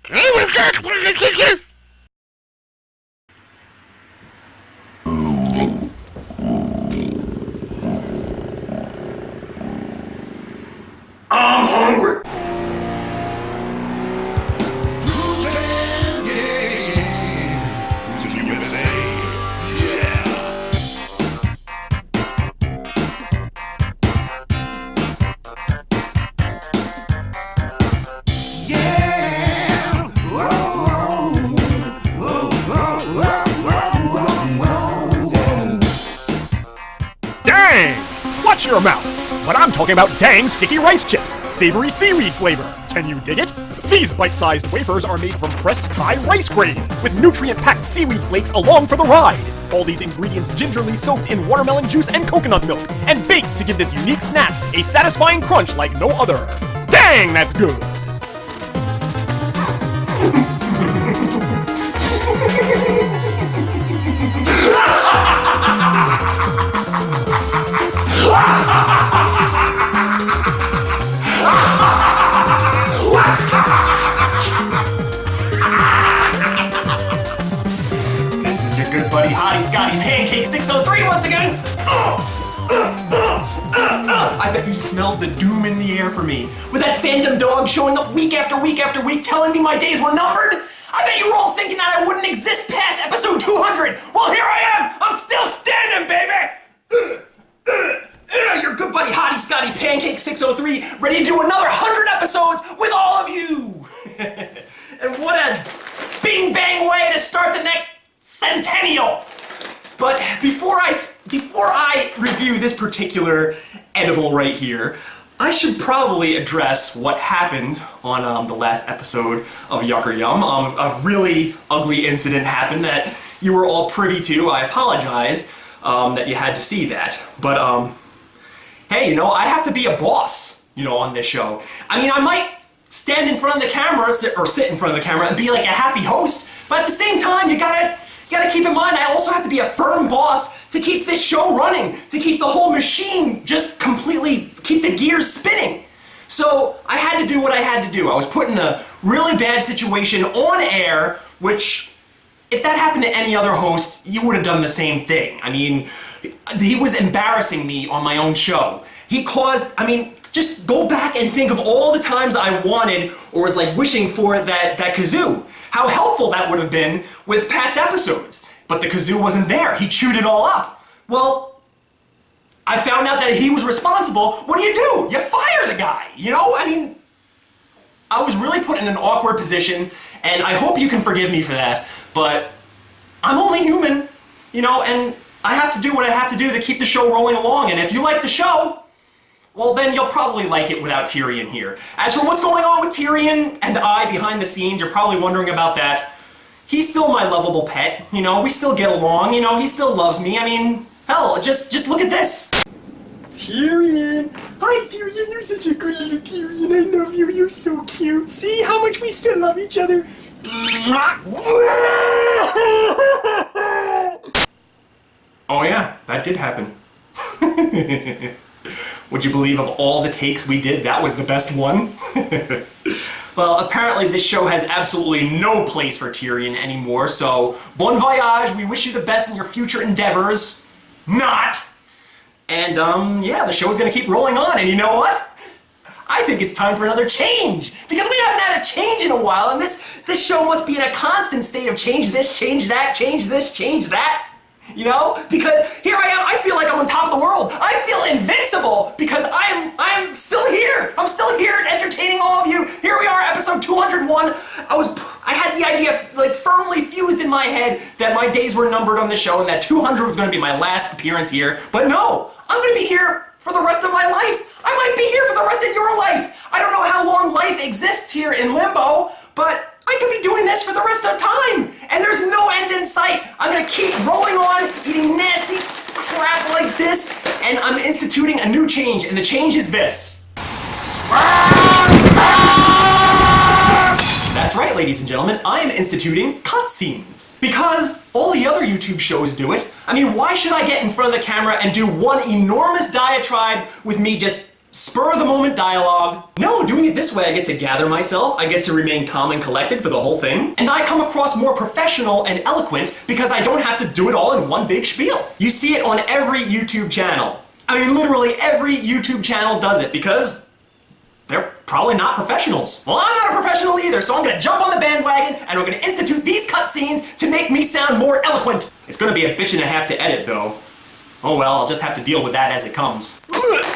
I'm hungry. Dang! Watch your mouth! But I'm talking about dang sticky rice chips, savory seaweed flavor. Can you dig it? These bite-sized wafers are made from pressed Thai rice grains, with nutrient-packed seaweed flakes along for the ride. All these ingredients gingerly soaked in watermelon juice and coconut milk, and baked to give this unique snack a satisfying crunch like no other. Dang, that's good! This is your good buddy Hottie Scotty Pancake 603 once again. I bet you smelled the doom in the air for me. With that phantom dog showing up week after week after week telling me my days were numbered. I bet you were all thinking that I wouldn't exist past episode 200. Well, here I am. I'm still standing, baby. Your good buddy Hottie Scotty Pancake 603 ready to do another 100 episodes with all of you. And what a bing bang way to start the next centennial. But before I review this particular edible right here, I should probably address what happened on the last episode of Yucker Yum. A really ugly incident happened that you were all privy to. I apologize that you had to see that. But hey, you know, I have to be a boss, you know, on this show. I mean, I might stand in front of the camera or sit in front of the camera and be like a happy host, but at the same time, you gotta keep in mind I also have to be a firm boss to keep this show running, to keep the whole machine just completely, keep the gears spinning. So I had to do what I had to do. I was put in a really bad situation on air, which if that happened to any other host, you would have done the same thing. I mean, he was embarrassing me on my own show. He caused, I mean, just go back and think of all the times I wanted or was like wishing for that kazoo. How helpful that would have been with past episodes. But the kazoo wasn't there. He chewed it all up. Well, I found out that he was responsible. What do? You fire the guy, you know? I mean, I was really put in an awkward position, and I hope you can forgive me for that, but I'm only human, you know, and I have to do what I have to do to keep the show rolling along, and if you like the show, well then you'll probably like it without Tyrion here. As for what's going on with Tyrion and I behind the scenes, you're probably wondering about that. He's still my lovable pet, you know, we still get along, you know, he still loves me. I mean, hell, just look at this. Tyrion! Hi Tyrion, you're such a good little Tyrion, I love you, you're so cute. See how much we still love each other. Oh yeah, that did happen. Would you believe of all the takes we did, that was the best one? Well, apparently this show has absolutely no place for Tyrion anymore, so bon voyage, we wish you the best in your future endeavors. Not! And, yeah, the show's gonna keep rolling on, and you know what? I think it's time for another change, because we haven't had a change in a while, and this show must be in a constant state of change this, change that, change this, change that. You know? Because here I am, I feel like I'm on top of the world. I feel invincible because I'm still here. I'm still here entertaining all of you. Here we are, episode 201. I had the idea like firmly fused in my head that my days were numbered on the show and that 200 was going to be my last appearance here. But no, I'm going to be here for the rest of my life. I might be here for the rest of your life. I don't know how long life exists here in Limbo, but I could be doing this for the rest of time, and there's no end in sight. I'm gonna keep rolling on, eating nasty crap like this, and I'm instituting a new change, and the change is this. That's right, ladies and gentlemen, I am instituting cutscenes. Because all the other YouTube shows do it. I mean, why should I get in front of the camera and do one enormous diatribe with me just spur of the moment dialogue. No, doing it this way, I get to gather myself, I get to remain calm and collected for the whole thing, and I come across more professional and eloquent because I don't have to do it all in one big spiel. You see it on every YouTube channel. I mean, literally every YouTube channel does it because they're probably not professionals. Well, I'm not a professional either, so I'm gonna jump on the bandwagon and I'm gonna institute these cutscenes to make me sound more eloquent. It's gonna be a bitch and a half to edit, though. Oh well, I'll just have to deal with that as it comes.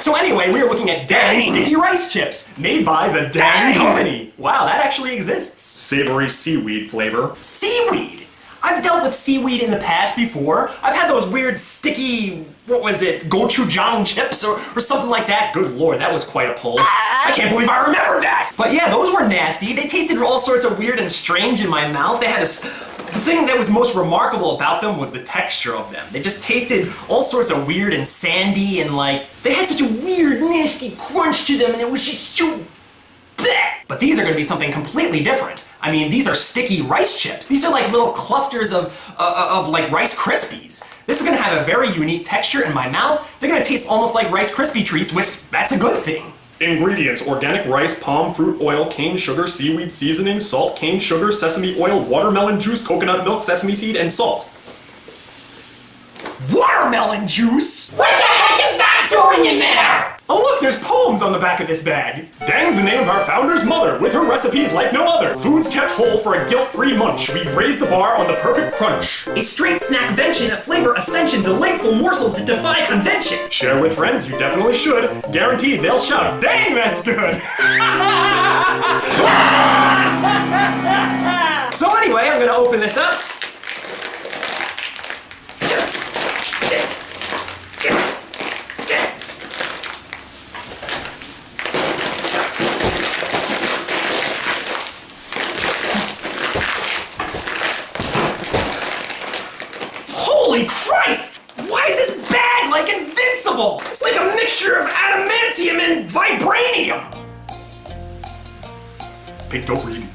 So anyway, we're looking at Dang Sticky Rice Chips, made by the Dang Company. Wow, that actually exists. Savory seaweed flavor. Seaweed! I've dealt with seaweed in the past before. I've had those weird sticky, what was it, gochujang chips or something like that. Good lord, that was quite a pull. I can't believe I remembered that! But yeah, those were nasty. They tasted all sorts of weird and strange in my mouth. They had the thing that was most remarkable about them was the texture of them. They just tasted all sorts of weird and sandy and like, they had such a weird, nasty crunch to them and it was just so bleh. But these are gonna be something completely different. I mean, these are sticky rice chips. These are like little clusters of like Rice Krispies. This is gonna have a very unique texture in my mouth. They're gonna taste almost like Rice Krispie treats, which that's a good thing. Ingredients: organic rice, palm fruit oil, cane sugar, seaweed seasoning, salt, cane sugar, sesame oil, watermelon juice, coconut milk, sesame seed, and salt. Watermelon juice? What the heck is that doing in there? Oh look, there's poems on the back of this bag. Dang's the name of our founder's mother, with her recipes like no other. Foods kept whole for a guilt-free munch. We've raised the bar on the perfect crunch. A straight snackvention, a flavor ascension, delightful morsels that defy convention. Share with friends, you definitely should. Guaranteed they'll shout, dang, that's good. So anyway, I'm gonna open this up. Holy Christ! Why is this bag like invincible? It's like a mixture of adamantium and vibranium! Pink dope read.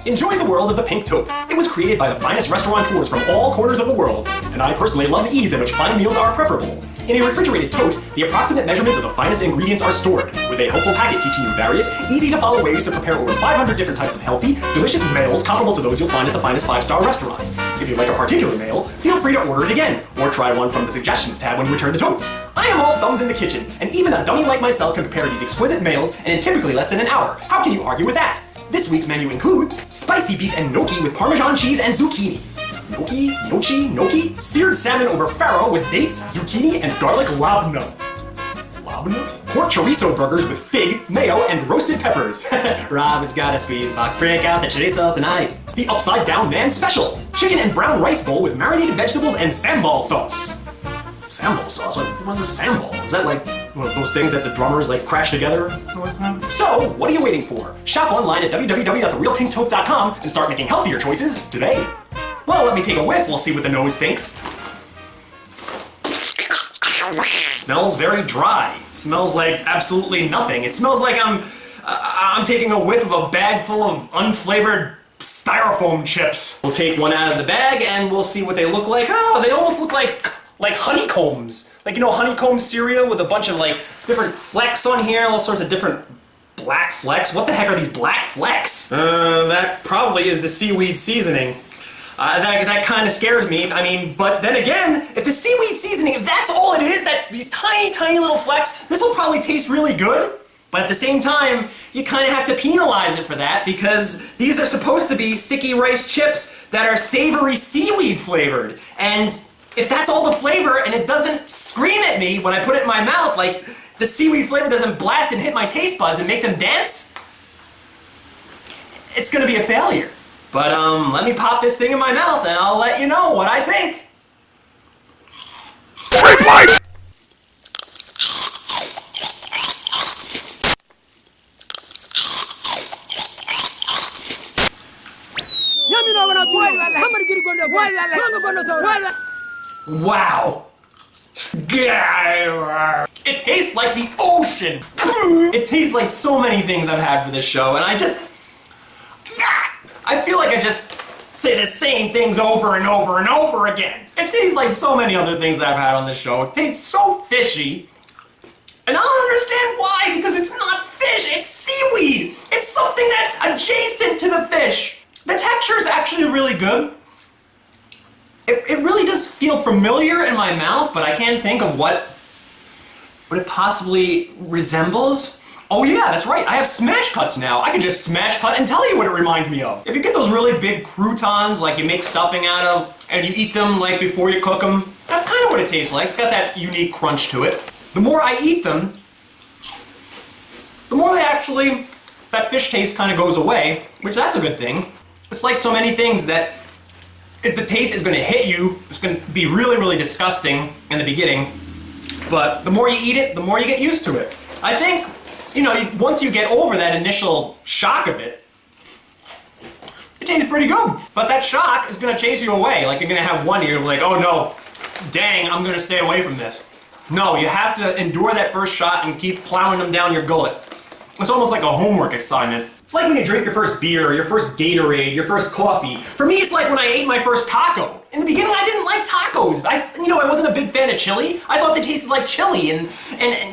Enjoy the world of the Pink Taupe. It was created by the finest restaurateurs from all corners of the world, and I personally love the ease in which fine meals are preparable. In a refrigerated tote, the approximate measurements of the finest ingredients are stored, with a helpful packet teaching you various, easy-to-follow ways to prepare over 500 different types of healthy, delicious meals comparable to those you'll find at the finest 5-star restaurants. If you like a particular meal, feel free to order it again, or try one from the suggestions tab when you return the totes. I am all thumbs in the kitchen, and even a dummy like myself can prepare these exquisite meals in typically less than an hour. How can you argue with that? This week's menu includes spicy beef and gnocchi with Parmesan cheese and zucchini. Gnocchi? Seared salmon over farro with dates, zucchini, and garlic labna. Labna? Pork chorizo burgers with fig, mayo, and roasted peppers. Rob, it's got a squeeze box. Break out the chorizo tonight. The Upside Down Man Special. Chicken and brown rice bowl with marinated vegetables and sambal sauce. Sambal sauce? What is a sambal? Is that like one of those things that the drummers like crash together? So, what are you waiting for? Shop online at www.therealpinktaupe.com and start making healthier choices today. Well, let me take a whiff. We'll see what the nose thinks. Smells very dry. Smells like absolutely nothing. It smells like I'm taking a whiff of a bag full of unflavored styrofoam chips. We'll take one out of the bag and we'll see what they look like. Oh, they almost look like honeycombs. Like, you know, honeycomb cereal with a bunch of like different flecks on here, all sorts of different black flecks. What the heck are these black flecks? That probably is the seaweed seasoning. That kind of scares me. I mean, but then again, if the seaweed seasoning, if that's all it is, that these tiny, tiny little flecks, this will probably taste really good. But at the same time, you kind of have to penalize it for that because these are supposed to be sticky rice chips that are savory seaweed flavored. And if that's all the flavor and it doesn't scream at me when I put it in my mouth, like the seaweed flavor doesn't blast and hit my taste buds and make them dance, it's gonna be a failure. But let me pop this thing in my mouth and I'll let you know what I think. Replay! Wow. It tastes like the ocean. It tastes like so many things I've had for this show, and I feel like I just say the same things over and over and over again. It tastes like so many other things that I've had on this show. It tastes so fishy. And I don't understand why, because it's not fish, it's seaweed. It's something that's adjacent to the fish. The texture is actually really good. It really does feel familiar in my mouth, but I can't think of what it possibly resembles. Oh yeah, that's right, I have smash cuts now. I can just smash cut and tell you what it reminds me of. If you get those really big croutons, like you make stuffing out of, and you eat them like before you cook them, that's kind of what it tastes like. It's got that unique crunch to it. The more I eat them, the more that fish taste kind of goes away, which that's a good thing. It's like so many things that if the taste is going to hit you, it's going to be really, really disgusting in the beginning. But the more you eat it, the more you get used to it. I think, once you get over that initial shock of it, it tastes pretty good. But that shock is going to chase you away. Like, you're going to have one year like, oh no, dang, I'm going to stay away from this. No, you have to endure that first shot and keep plowing them down your gullet. It's almost like a homework assignment. It's like when you drink your first beer, your first Gatorade, your first coffee. For me, it's like when I ate my first taco. In the beginning, I didn't like tacos. I wasn't a big fan of chili. I thought they tasted like chili, and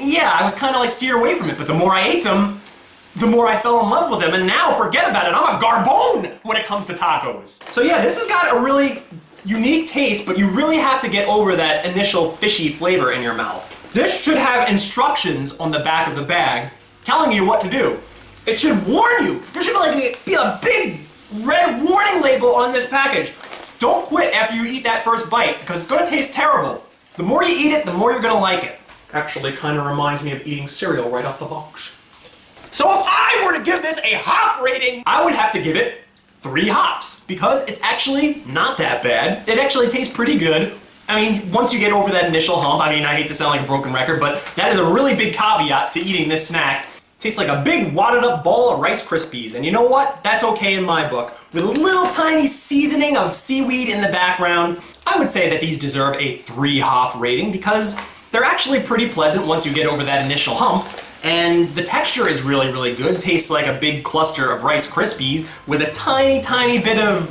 yeah, I was kind of like steered away from it. But the more I ate them, the more I fell in love with them, and now forget about it. I'm a garbone when it comes to tacos. So yeah, this has got a really unique taste, but you really have to get over that initial fishy flavor in your mouth. This should have instructions on the back of the bag telling you what to do. It should warn you. There should be a big red warning label on this package. Don't quit after you eat that first bite, because it's gonna taste terrible. The more you eat it, the more you're gonna like it. Actually, kind of reminds me of eating cereal right off the box. So if I were to give this a hop rating, I would have to give it 3 hops, because it's actually not that bad. It actually tastes pretty good. I mean, once you get over that initial hump, I hate to sound like a broken record, but that is a really big caveat to eating this snack. Tastes like a big wadded up ball of Rice Krispies, and you know what? That's okay in my book. With a little tiny seasoning of seaweed in the background, I would say that these deserve a 3 hop rating, because they're actually pretty pleasant once you get over that initial hump, and the texture is really, really good. Tastes like a big cluster of Rice Krispies with a tiny, tiny bit of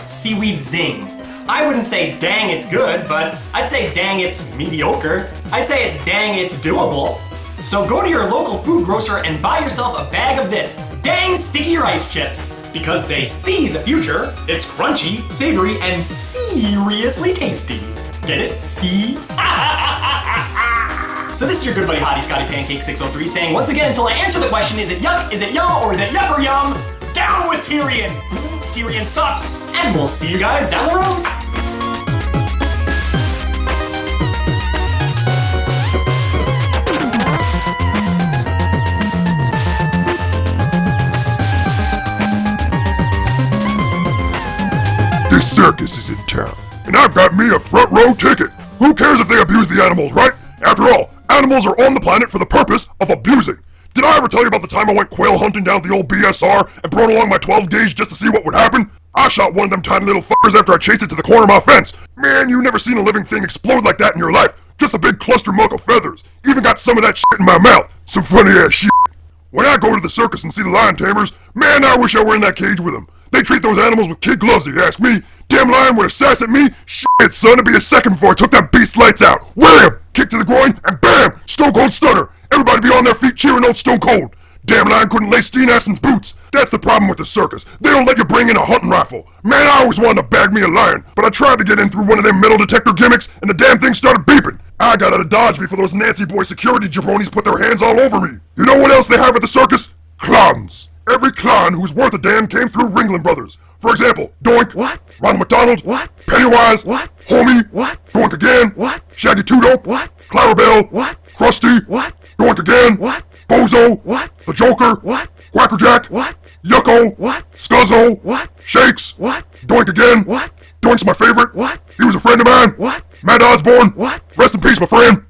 seaweed zing. I wouldn't say dang it's good, but I'd say dang it's mediocre. I'd say it's dang it's doable. So go to your local food grocer and buy yourself a bag of this dang sticky rice chips, because they see the future. It's crunchy, savory, and seriously tasty. Get it? See? So this is your good buddy Hottie Scotty Pancake 603 saying once again until I answer the question, is it yuck, is it yum, or is it yuck or yum? Down with Tyrion! Tyrion sucks! And we'll see you guys down the road! This circus is in town, and I've got me a front row ticket. Who cares if they abuse the animals, right? After all, animals are on the planet for the purpose of abusing. Did I ever tell you about the time I went quail hunting down at the old BSR and brought along my 12 gauge just to see what would happen? I shot one of them tiny little fuckers after I chased it to the corner of my fence. Man, you never seen a living thing explode like that in your life. Just a big cluster muck of feathers. Even got some of that shit in my mouth. Some funny ass shit. When I go to the circus and see the lion tamers, man, I wish I were in that cage with them. They treat those animals with kid gloves, if you ask me. Damn lion would sass at me. Shit, son, it'd be a second before I took that beast's lights out. Wham! Kick to the groin, and bam! Stone Cold Stunner. Everybody be on their feet cheering old Stone Cold. Damn lion couldn't lace Steen Aston's boots. That's the problem with the circus. They don't let you bring in a hunting rifle. Man, I always wanted to bag me a lion, but I tried to get in through one of them metal detector gimmicks, and the damn thing started beeping. I got out of Dodge before those Nancy boy security jabronis put their hands all over me. You know what else they have at the circus? Clowns. Every clown who's worth a damn came through Ringling Brothers. For example, Doink. What? Ronald McDonald. What? Pennywise. What? Homie. What? Doink again. What? Shaggy Two Dope. What? Clarabelle. What? Krusty. What? Doink again. What? Bozo. What? The Joker. What? Quackerjack. What? Yucko. What? Scuzzo. What? Shakes. What? Doink again. What? Doink's my favorite. What? He was a friend of mine. What? Matt Osborne. What? Rest in peace, my friend.